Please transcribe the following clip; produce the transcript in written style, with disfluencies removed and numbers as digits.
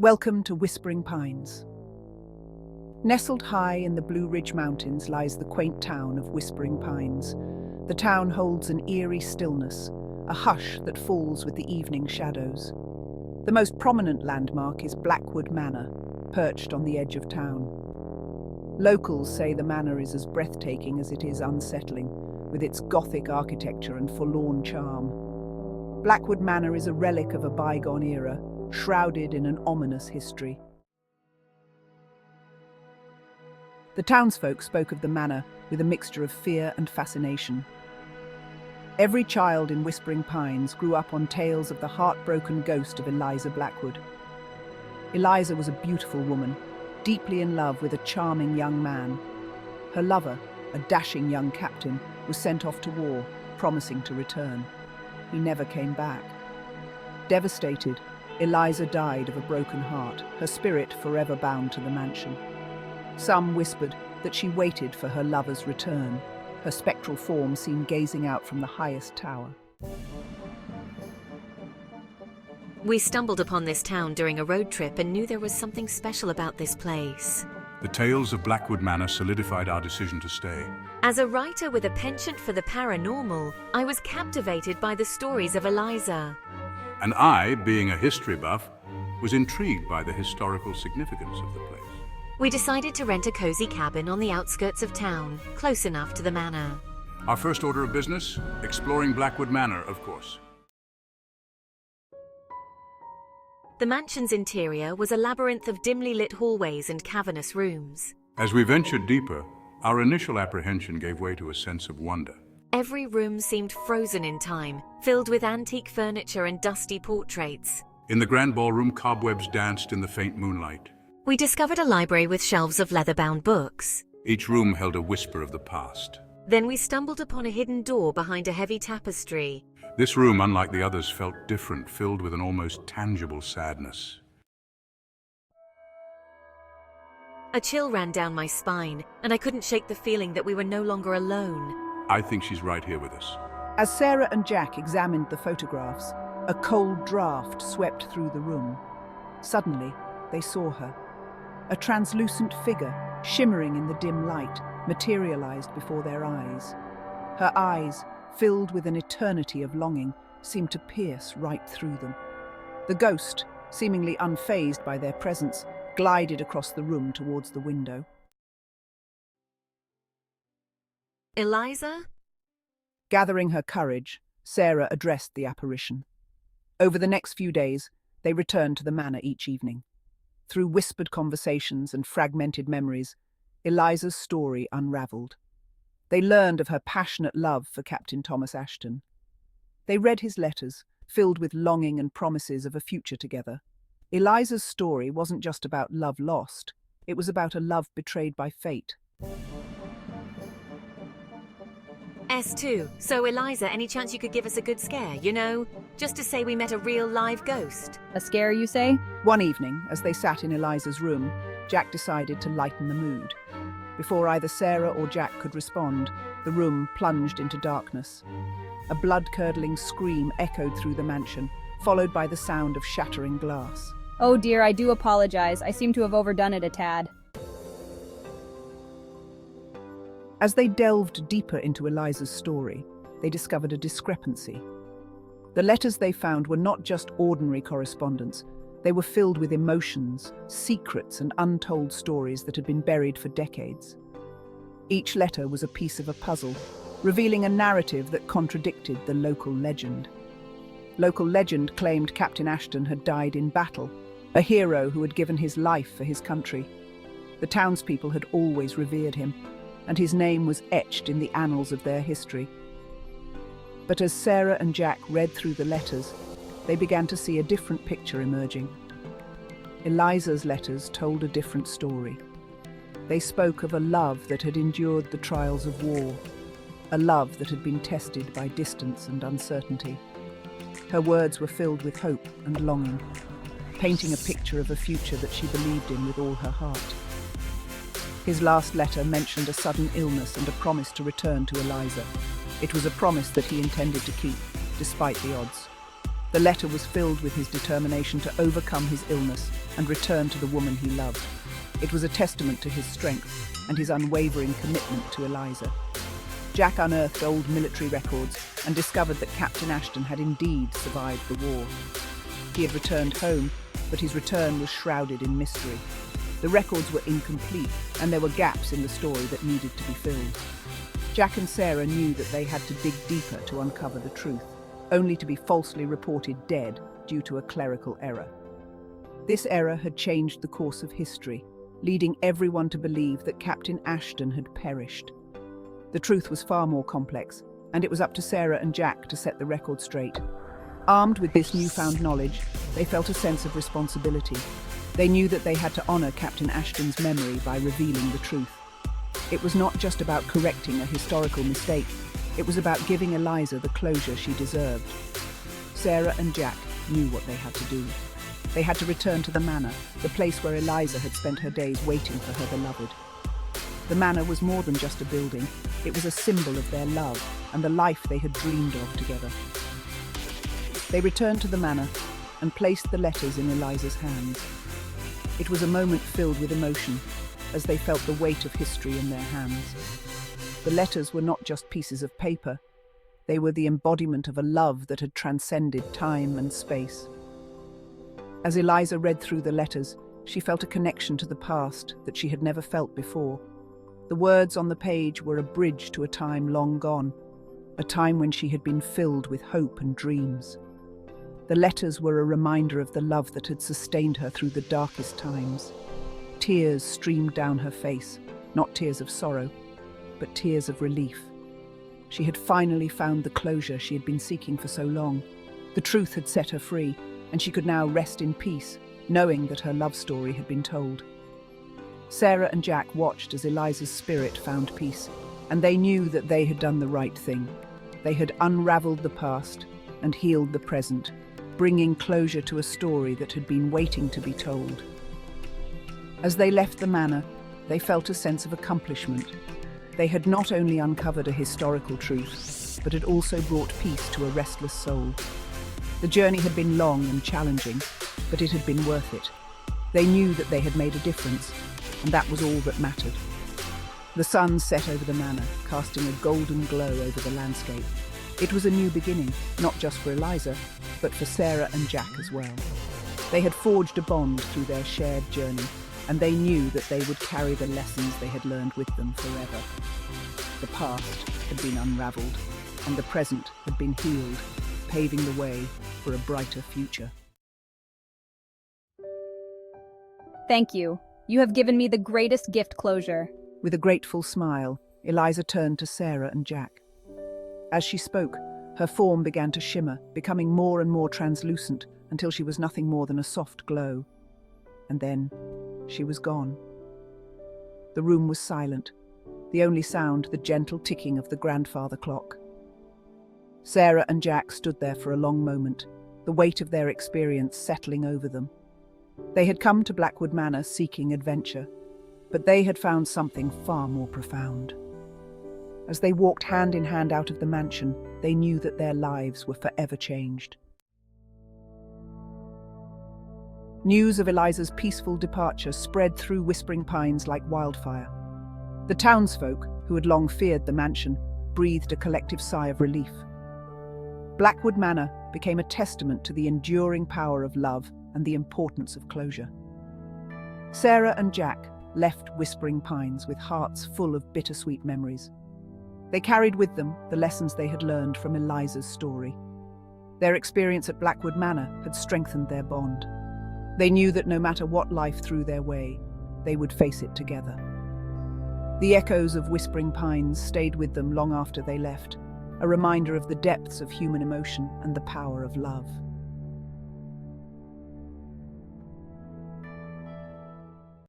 Welcome to Whispering Pines. Nestled high in the Blue Ridge Mountains lies the quaint town of Whispering Pines. The town holds an eerie stillness, a hush that falls with the evening shadows. The most prominent landmark is Blackwood Manor, perched on the edge of town. Locals say the manor is as breathtaking as it is unsettling, with its Gothic architecture and forlorn charm. Blackwood Manor is a relic of a bygone era, shrouded in an ominous history. The townsfolk spoke of the manor with a mixture of fear and fascination. Every child in Whispering Pines grew up on tales of the heartbroken ghost of Eliza Blackwood. Eliza was a beautiful woman, deeply in love with a charming young man. Her lover, a dashing young captain, was sent off to war, promising to return. He never came back. Devastated, Eliza died of a broken heart, her spirit forever bound to the mansion. Some whispered that she waited for her lover's return, her spectral form seen gazing out from the highest tower. We stumbled upon this town during a road trip and knew there was something special about this place. The tales of Blackwood Manor solidified our decision to stay. As a writer with a penchant for the paranormal, I was captivated by the stories of Eliza. And I, being a history buff, was intrigued by the historical significance of the place. We decided to rent a cozy cabin on the outskirts of town, close enough to the manor. Our first order of business? Exploring Blackwood Manor, of course. The mansion's interior was a labyrinth of dimly lit hallways and cavernous rooms. As we ventured deeper, our initial apprehension gave way to a sense of wonder. Every room seemed frozen in time, filled with antique furniture and dusty portraits. In the grand ballroom, cobwebs danced in the faint moonlight. We discovered a library with shelves of leather-bound books. Each room held a whisper of the past. Then we stumbled upon a hidden door behind a heavy tapestry. This room, unlike the others, felt different, filled with an almost tangible sadness. A chill ran down my spine, and I couldn't shake the feeling that we were no longer alone. I think she's right here with us. As Sarah and Jack examined the photographs, a cold draft swept through the room. Suddenly, they saw her. A translucent figure, shimmering in the dim light, materialized before their eyes. Her eyes, filled with an eternity of longing, seemed to pierce right through them. The ghost, seemingly unfazed by their presence, glided across the room towards the window. Eliza? Gathering her courage, Sarah addressed the apparition. Over the next few days, they returned to the manor each evening. Through whispered conversations and fragmented memories, Eliza's story unraveled. They learned of her passionate love for Captain Thomas Ashton. They read his letters, filled with longing and promises of a future together. Eliza's story wasn't just about love lost, it was about a love betrayed by fate. S2, so Eliza, any chance you could give us a good scare, just to say we met a real live ghost? A scare, you say? One evening, as they sat in Eliza's room, Jack decided to lighten the mood. Before either Sarah or Jack could respond, the room plunged into darkness. A blood-curdling scream echoed through the mansion, followed by the sound of shattering glass. Oh dear, I do apologize. I seem to have overdone it a tad. As they delved deeper into Eliza's story, they discovered a discrepancy. The letters they found were not just ordinary correspondence. They were filled with emotions, secrets, and untold stories that had been buried for decades. Each letter was a piece of a puzzle, revealing a narrative that contradicted the local legend. Local legend claimed Captain Ashton had died in battle, a hero who had given his life for his country. The townspeople had always revered him, and his name was etched in the annals of their history. But as Sarah and Jack read through the letters, they began to see a different picture emerging. Eliza's letters told a different story. They spoke of a love that had endured the trials of war, a love that had been tested by distance and uncertainty. Her words were filled with hope and longing, painting a picture of a future that she believed in with all her heart. His last letter mentioned a sudden illness and a promise to return to Eliza. It was a promise that he intended to keep, despite the odds. The letter was filled with his determination to overcome his illness and return to the woman he loved. It was a testament to his strength and his unwavering commitment to Eliza. Jack unearthed old military records and discovered that Captain Ashton had indeed survived the war. He had returned home, but his return was shrouded in mystery. The records were incomplete, and there were gaps in the story that needed to be filled. Jack and Sarah knew that they had to dig deeper to uncover the truth, only to be falsely reported dead due to a clerical error. This error had changed the course of history, leading everyone to believe that Captain Ashton had perished. The truth was far more complex, and it was up to Sarah and Jack to set the record straight. Armed with this newfound knowledge, they felt a sense of responsibility. They knew that they had to honor Captain Ashton's memory by revealing the truth. It was not just about correcting a historical mistake, it was about giving Eliza the closure she deserved. Sarah and Jack knew what they had to do. They had to return to the manor, the place where Eliza had spent her days waiting for her beloved. The manor was more than just a building, it was a symbol of their love and the life they had dreamed of together. They returned to the manor and placed the letters in Eliza's hands. It was a moment filled with emotion, as they felt the weight of history in their hands. The letters were not just pieces of paper, they were the embodiment of a love that had transcended time and space. As Eliza read through the letters, she felt a connection to the past that she had never felt before. The words on the page were a bridge to a time long gone, a time when she had been filled with hope and dreams. The letters were a reminder of the love that had sustained her through the darkest times. Tears streamed down her face, not tears of sorrow, but tears of relief. She had finally found the closure she had been seeking for so long. The truth had set her free, and she could now rest in peace, knowing that her love story had been told. Sarah and Jack watched as Eliza's spirit found peace, and they knew that they had done the right thing. They had unraveled the past and healed the present, bringing closure to a story that had been waiting to be told. As they left the manor, they felt a sense of accomplishment. They had not only uncovered a historical truth, but had also brought peace to a restless soul. The journey had been long and challenging, but it had been worth it. They knew that they had made a difference, and that was all that mattered. The sun set over the manor, casting a golden glow over the landscape. It was a new beginning, not just for Eliza, but for Sarah and Jack as well. They had forged a bond through their shared journey, and they knew that they would carry the lessons they had learned with them forever. The past had been unraveled, and the present had been healed, paving the way for a brighter future. Thank you. You have given me the greatest gift closure. With a grateful smile, Eliza turned to Sarah and Jack. As she spoke, her form began to shimmer, becoming more and more translucent until she was nothing more than a soft glow. And then she was gone. The room was silent, the only sound the gentle ticking of the grandfather clock. Sarah and Jack stood there for a long moment, the weight of their experience settling over them. They had come to Blackwood Manor seeking adventure, but they had found something far more profound. As they walked hand in hand out of the mansion, they knew that their lives were forever changed. News of Eliza's peaceful departure spread through Whispering Pines like wildfire. The townsfolk, who had long feared the mansion, breathed a collective sigh of relief. Blackwood Manor became a testament to the enduring power of love and the importance of closure. Sarah and Jack left Whispering Pines with hearts full of bittersweet memories. They carried with them the lessons they had learned from Eliza's story. Their experience at Blackwood Manor had strengthened their bond. They knew that no matter what life threw their way, they would face it together. The echoes of Whispering Pines stayed with them long after they left, a reminder of the depths of human emotion and the power of love.